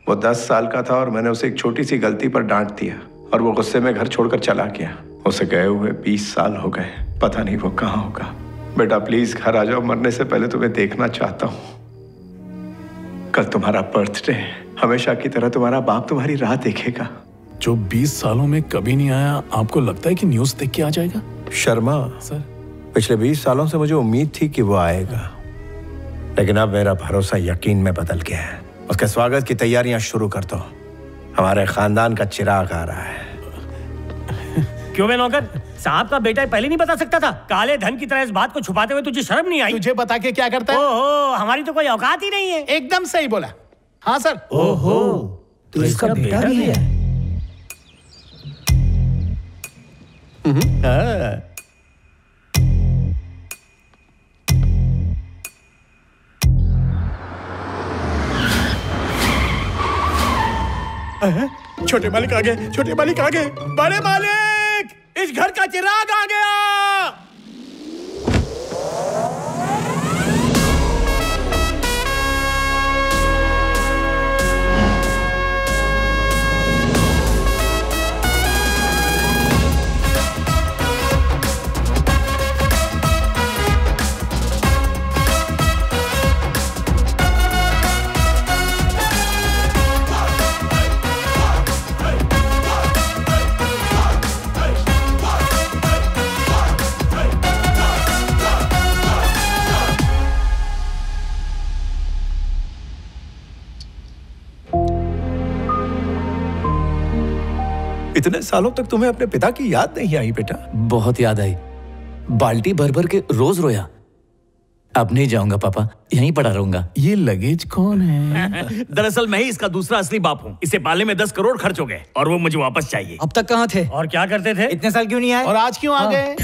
वो 10 साल का था और मैंने उसे एक छोटी सी गलती पर डांट दिया और वो गुस्से में घर छोड़कर चला गया। उसे गए हुए 20 साल हो गए, पता नहीं वो कहाँ होगा। बेटा प्लीज घर आ जाओ, मरने से पहले तुम्हें देखना चाहता हूँ। कल तुम्हारा बर्थडे है, हमेशा की तरह तुम्हारा बाप तुम्हारी राह देखेगा। जो 20 सालों में कभी नहीं आया, आपको लगता है कि न्यूज़ देख के आ जाएगा? शर्मा सर, पिछले 20 सालों से मुझे उम्मीद थी कि वो आएगा, लेकिन अब मेरा भरोसा यकीन में बदल गया है। उसके स्वागत की तैयारियां शुरू कर दो, हमारे खानदान का चिराग आ रहा है। क्यों बे नौकर, साहब का बेटा पहले नहीं बता सकता था? काले धन की तरह इस बात को छुपाते हुए तुझे शर्म नहीं आई? तुझे बता के क्या करता है? ओहो, हमारी तो कोई औकात ही नहीं है। एकदम सही बोला। हाँ सर। ओहो, तो इसका बेटा भी है। छोटे मालिक आ गए, छोटे मालिक आ गए। बड़े मालिक, इस घर का चिराग आ गया। इतने सालों तक तुम्हें अपने पिता की याद नहीं आई बेटा? बहुत याद आई, बाल्टी भर भर के रोज रोया। अब नहीं जाऊंगा पापा, यहीं पड़ा रहूंगा। ये लगेज कौन है? दरअसल मैं ही इसका दूसरा असली बाप हूँ। इसे पालने में 10 करोड़ खर्च हो गए और वो मुझे वापस चाहिए। अब तक कहाँ थे? और क्या करते थे? इतने साल क्यों नहीं आए? और आज क्यों आ गए?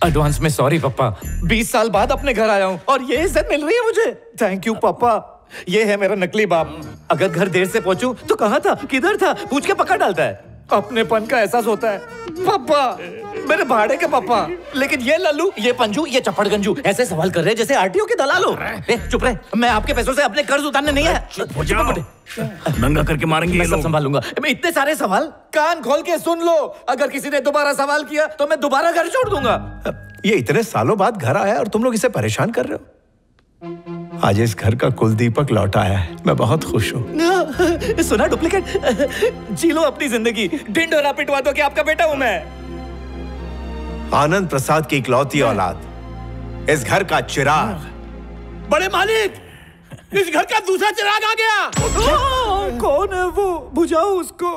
एडवांस में सॉरी पापा, 20 साल बाद अपने घर आया हूँ और ये इज्जत मिल रही है मुझे। थैंक यू पापा। ये है मेरा नकली बाप। अगर घर देर से पहुंचूं तो कहाँ था, किधर था, पूछ के पकड़ डालता है। अपनेपन का एहसास होता है। पापा, मेरे भाड़े के पापा। लेकिन ये लल्लू, ये पंजू, ये चप्पड़-गंजू ऐसे सवाल कर रहे हैं जैसे आरटीओ के दलाल हो। चुप रहे, मैं आपके पैसों से अपने कर्ज उतारने नहीं आया। चुप हो जाओ, नंगा करके मारेंगे। मैं सब संभालूंगा। मैं इतने सारे सवाल, कान खोल के सुन लो। अगर किसी ने दोबारा सवाल किया तो मैं दोबारा घर छोड़ दूंगा। ये इतने सालों बाद घर आया और तुम लोग इसे परेशान कर रहे हो? आज इस घर का कुलदीपक लौट आया है, मैं बहुत खुश हूँ। सुना डुप्लीकेट? जी लो अपनी जिंदगी, ढिंढोरा पिटवा दो कि आपका बेटा हूं मैं। आनंद प्रसाद की इकलौती औलाद, इस घर का चिराग। बड़े मालिक, इस घर का दूसरा चिराग आ गया। कौन है वो? बुझाओ उसको।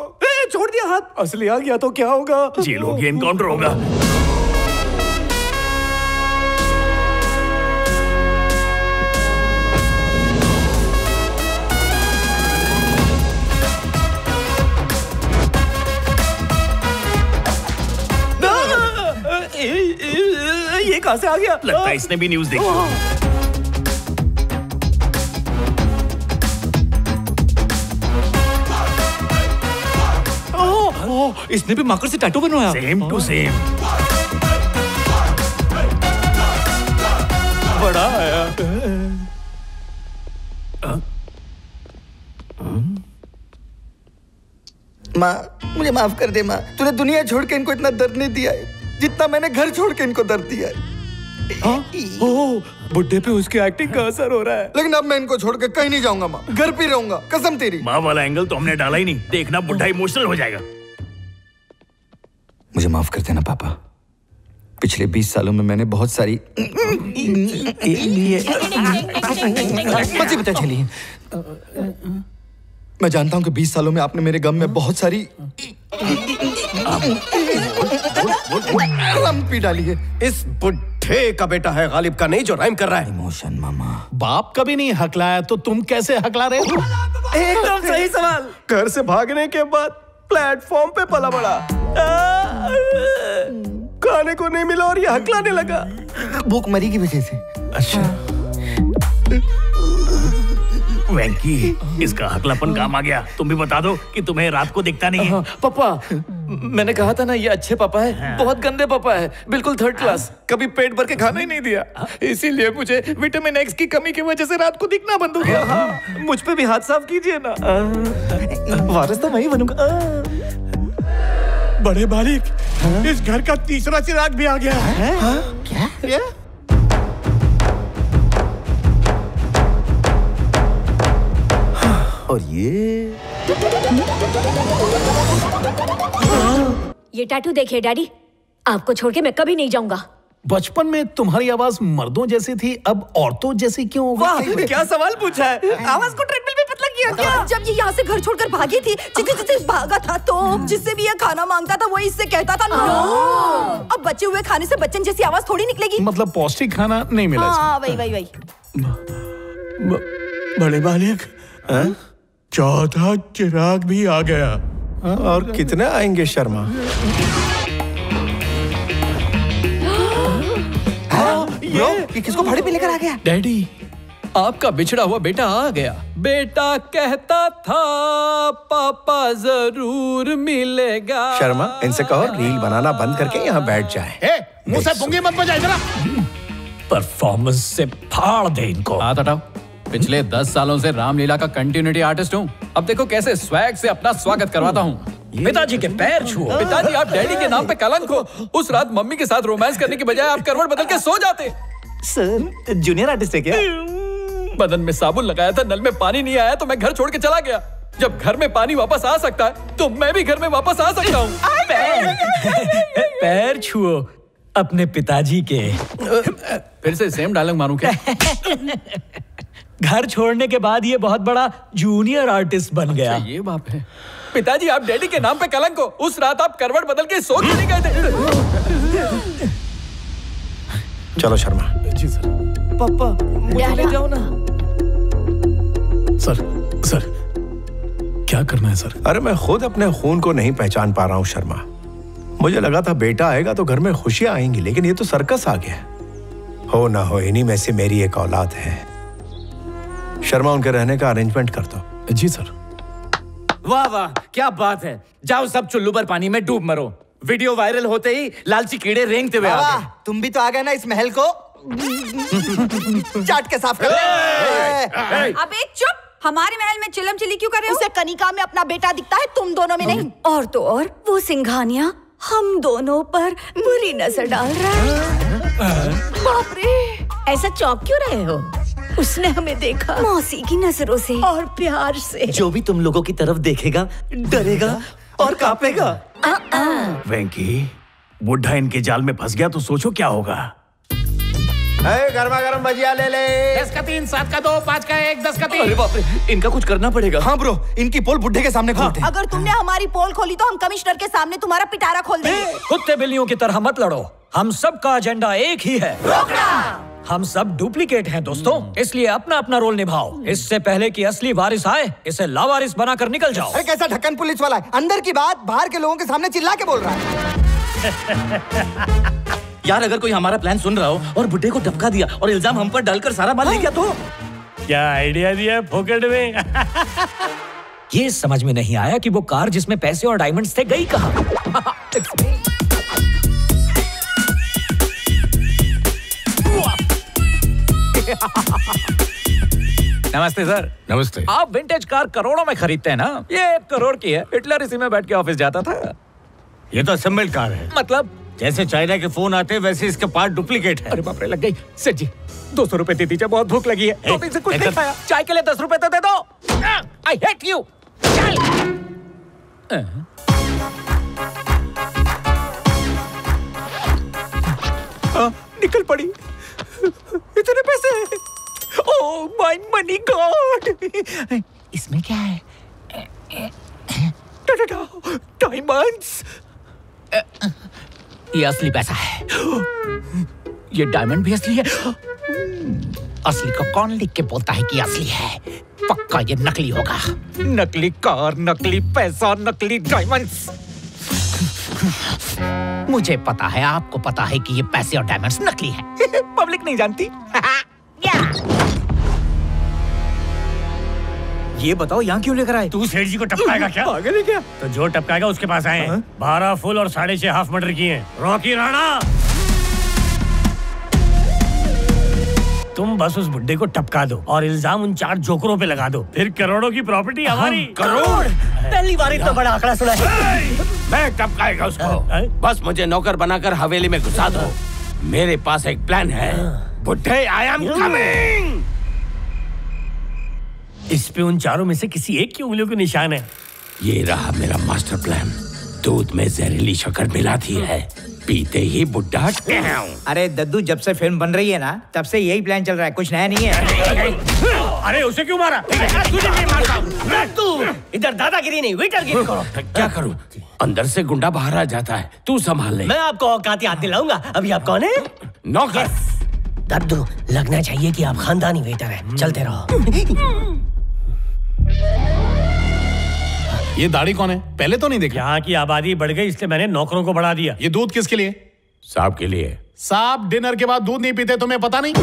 छोड़ दिया हाथ। असली आ गया तो क्या होगा? जेल होगी, एनकाउंटर होगा। ये कहां से आ गया? लगता है इसने भी न्यूज़ देखी। इसने भी माकर से टैटू बनवाया। Same to same. बड़ा आया। माँ, मुझे माफ कर दे माँ। तूने दुनिया छोड़ के इनको इतना दर्द नहीं दिया है जितना मैंने घर छोड़ के इनको दर्द दिया है। बुड्ढे पे उसकी एक्टिंग का असर हो रहा है। लेकिन अब मैं इनको छोड़ के कहीं नहीं जाऊंगा माँ, घर पे रहूंगा, कसम तेरी। माँ वाला एंगल तो हमने डाला ही नहीं, देखना बुढ़ा इमोशनल हो जाएगा। मुझे माफ कर देना पापा। पिछले 20 सालों में मैंने बहुत सारी मुसीबतें झेली। मैं जानता हूँ कि 20 सालों में आपने मेरे गम में बहुत सारी पी डाली है। इस बुढ़े का बेटा है गालिब का नहीं जो राइम कर रहा है। इमोशन मामा। बाप कभी नहीं हकलाया तो तुम कैसे हकला रहे हो? एकदम सही सवाल। घर से भागने के बाद प्लेटफॉर्म पे पला बड़ा, खाने को नहीं मिला और ये हकलाने लगा। भूख मरी की वजह से। अच्छा, वेंकी, इसका हकलापन काम आ गया। तुम भी बता दो कि तुम्हें रात को दिखता नहीं है। पापा, मैंने कहा था ना ये अच्छे पापा है, बहुत गंदे पापा है, बिल्कुल थर्ड क्लास। कभी पेट भर के खाना ही नहीं दिया, इसीलिए मुझे विटामिन एक्स की कमी की वजह से रात को दिखना बंद हो गया। मुझ पे भी हाथ साफ कीजिए ना, वारिस तो मैं ही बनूंगा। बड़े मालिक, इस घर का तीसरा चिराग भी आ गया है। क्या? और ये टैटू देखिए डैडी, आपको छोड़ के मैं कभी नहीं जाऊंगा। बचपन में तुम्हारी आवाज मर्दों जैसी थी, अब औरतों जैसी क्यों हो वाह, गई? क्या सवाल पूछा है। आवाज को ट्रेडमिल पे पतला किया क्या? जब ये यहाँ से घर छोड़कर भागी थी, जिसे भागा था तो जिससे भी ये खाना मांगता था वही इससे कहता था नो। अब बचे हुए खाने से बच्चन जैसी आवाज थोड़ी निकलेगी। मतलब पौष्टिक खाना नहीं मिला इसको। हाँ वही। बड़े मालिक, चौथा चिराग भी आ गया। और कितने आएंगे शर्मा? ये किसको भाड़े पे लेकर आ गया? डैडी, आपका बिछड़ा हुआ बेटा आ गया। बेटा कहता था पापा जरूर मिलेगा। शर्मा, इनसे कहो रील बनाना बंद करके यहाँ बैठ जाए। मुंह से पुंगी मत बजाए जरा। परफॉर्मेंस से फाड़ दे इनको। हाथ हटाओ। पिछले 10 सालों से रामलीला का कंटिन्यूटी आर्टिस्ट हूँ। अब देखो कैसे स्वैग से अपना स्वागत करवाता हूँ। पिताजी के पैर छुओ। पिताजी, आप डैडी के नाम पे कलंक हो। उस रात मम्मी के साथ रोमांस करने की बजाय आप करवट बदल के सो जाते। सर, जूनियर आर्टिस्ट है क्या? बदन में साबुन लगाया था, नल में पानी नहीं आया तो मैं घर छोड़ के चला गया। जब घर में पानी वापस आ सकता है तो मैं भी घर में वापस आ सकता हूँ। पैर छुओ अपने पिताजी के। फिर से सेम डायलॉग मारूं क्या? घर छोड़ने के बाद ये बहुत बड़ा जूनियर आर्टिस्ट बन गया। अच्छा, ये बात है। पिताजी, आप डैडी के नाम पे कलंक हो। उस रात आप करवट बदल के सो क्यों नहीं गए थे? चलो शर्मा। जी सर। पापा, मुझे ले जाओ ना। सर क्या करना है सर? अरे मैं खुद अपने खून को नहीं पहचान पा रहा हूँ शर्मा। मुझे लगा था बेटा आएगा तो घर में खुशियां आएंगी, लेकिन ये तो सर्कस आ गया। हो ना हो, इन्हीं में से मेरी एक औलाद है। शर्मा, उनके रहने का अरेंजमेंट कर दो। जी सर। वाह वाह, क्या बात है। जाओ सब चुल्लू पर पानी में डूब मरो। वीडियो वायरल होते ही लालची कीड़े रेंगते हुए आ गए। तुम भी तो आ गए ना इस महल को चाट के साफ कर। अबे चुप, हमारे महल में चिलम चिली क्यों कर रहे हो? उसे कनिका में अपना बेटा दिखता है, तुम दोनों में नहीं। और तो और वो सिंघानिया हम दोनों पर बुरी नजर डाल रहा है। बाप रे, ऐसा चौंक क्यों रहे हो? उसने हमें देखा मौसी की नजरों से और प्यार से। जो भी तुम लोगों की तरफ देखेगा डरेगा और कांपेगा। वेंकी, बुढ़ा इनके जाल में फंस गया तो सोचो क्या होगा। गर्मा गर्म भजिया ले ले। 10 का 3, 7 का 2, 5 का 1, 10 का 3। अरे बाप रे, इनका कुछ करना पड़ेगा। हाँ ब्रो, इनकी पोल बुड्ढे के सामने खोलते हैं। अगर तुमने हमारी पोल खोली तो हम कमिश्नर के सामने तुम्हारा पिटारा खोल देंगे। कुत्ते बिल्लियों की तरह मत लड़ो। हम सबका एजेंडा एक ही है। हम सब डुप्लीकेट हैं दोस्तों, इसलिए अपना अपना रोल निभाओ। इससे पहले कि असली वारिस आए, इसे लावारिस बनाकर निकल जाओ। अरे कैसा ढक्कन पुलिस वाला है, अंदर की बात बाहर के लोगों के सामने चिल्ला के बोल रहा है। यार, अगर कोई हमारा प्लान सुन रहा हो और बुड्ढे को धक्का दिया और इल्जाम हम पर डालकर सारा माल ले गया तो? क्या आइडिया दिया फोकट में। ये समझ में नहीं आया कि वो कार जिसमें पैसे और डायमंड्स थे गई कहाँ। नमस्ते सर। नमस्ते। आप विंटेज कार करोड़ों में खरीदते हैं ना? ये 1 करोड़ की है। हिटलर इसी में बैठ के ऑफिस जाता था। ये तो असेंबल कार है। मतलब जैसे चाइना के फोन आते हैं वैसे इसके पार्ट डुप्लीकेट है। अरे बाप रे, लग गई। सेठ जी 200 रुपए दे दीजिए, बहुत भूख लगी है। तो अभी से कुछ नहीं खाया। चाय के लिए 10 रुपए तो दे दो। I hate you. निकल पड़ी। इतने पैसे। Oh my money God. इसमें क्या है? डायमंड्स। ये असली पैसा है। ये डायमंड भी असली है। असली को कौन लिख के बोलता है कि असली है? पक्का ये नकली होगा। नकली कार, नकली पैसा, नकली डायमंड्स। मुझे पता है, आपको पता है कि ये पैसे और डायमंड्स नकली हैं। पब्लिक नहीं जानती। ये बताओ यहाँ क्यों लेकर आए? तू सेठ जी को टपकाएगा क्या? पागल है क्या? तो जो टपकाएगा उसके पास आए। 12 फुल और 6.5 हाफ मर्डर किए हैं। रॉकी राणा, तुम बस उस बुड्ढे को टपका दो और इल्जाम उन 4 जोकरों पे लगा दो, फिर करोड़ों की प्रॉपर्टी हमारी। करोड़? पहली बार इतना बड़ा आंकड़ा सुना है। मैं टपकाएगा उसको। बस मुझे नौकर बनाकर हवेली में घुसा दो। मेरे पास एक प्लान है। बुड्ढे, आई एम कमिंग। इस पे उन 4 में से किसी एक की उंगलियों के निशान है। ये रहा मेरा मास्टर प्लान। दूध में जहरीली शक्कर मिला दी है, पीते ही बुड्ढा। अरे दद्दू, जब से फिल्म बन रही है ना, तब से यही प्लान चल रहा है, कुछ नया नहीं है। अरे उसे क्यों मारा? तुझे नहीं मारता। तू इधर दादागिरी नहीं, वेटरगिरी करो। क्या करूं? अंदर से गुंडा बाहर आ जाता है, तू संभाल ले। मैं आपको औकात याद दिलाऊंगा। अभी आप कौन है? नौकर। दद्दू, लगना चाहिए कि आप खानदानी वेटर हैं। चलते रहो। ये दाढ़ी कौन है? पहले तो नहीं देखा। यहाँ की आबादी बढ़ गई इसलिए मैंने नौकरों को बढ़ा दिया। ये दूध किसके लिए? साहब के लिए। साहब डिनर के बाद दूध नहीं पीते, तुम्हें पता नहीं?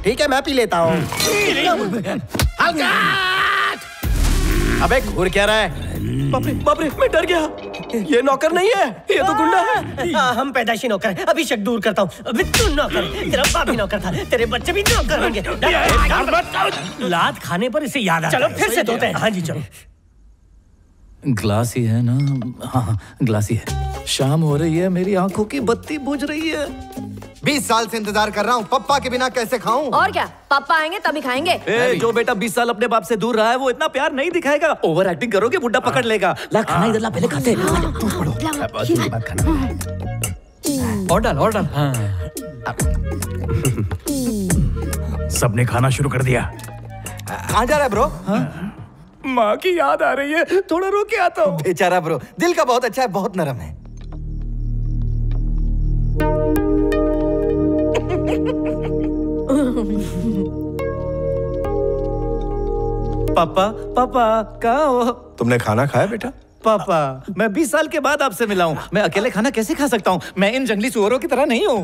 ठीक है, मैं पी लेता हूँ। अबे घूर क्या रहा है? बाप रे, मैं डर गया। ये नौकर नहीं है, ये तो गुंडा है। हम पैदाइशी नौकर हैं। अभी शक दूर करता हूँ। अभी तू नौकर है, तेरा बाप भी नौकर था, तेरे बच्चे भी नौकर होंगे। लात खाने पर इसे याद आ चलो फिर से धोते हैं। हाँ जी चलो। ग्लास ही है ना? हाँ, ग्लास ही है। शाम हो रही है, मेरी आंखों की बत्ती बुझ रही है। 20 साल से इंतजार कर रहा हूँ, पप्पा के बिना कैसे खाऊं? और क्या, पापा आएंगे तभी खाएंगे। जो बेटा 20 साल अपने बाप से दूर रहा है, वो इतना प्यार नहीं दिखाएगा। ओवर एक्टिंग करोगे, बुड्ढा पकड़ लेगा। ला खाना इधर ला, पहले खाते हैं। और डाल, और डाल। सबने खाना शुरू कर दिया। कहाँ जा रहा है ब्रो? माँ की याद आ रही है, थोड़ा रो के आता हूँ। बेचारा ब्रो, दिल का बहुत अच्छा है, बहुत नरम है। पापा, पापा कहाँ हो? तुमने खाना खाया बेटा? पापा, मैं 20 साल के बाद आपसे मिला हूँ। मैं अकेले खाना कैसे खा सकता हूँ? मैं इन जंगली सुअरों की तरह नहीं हूँ।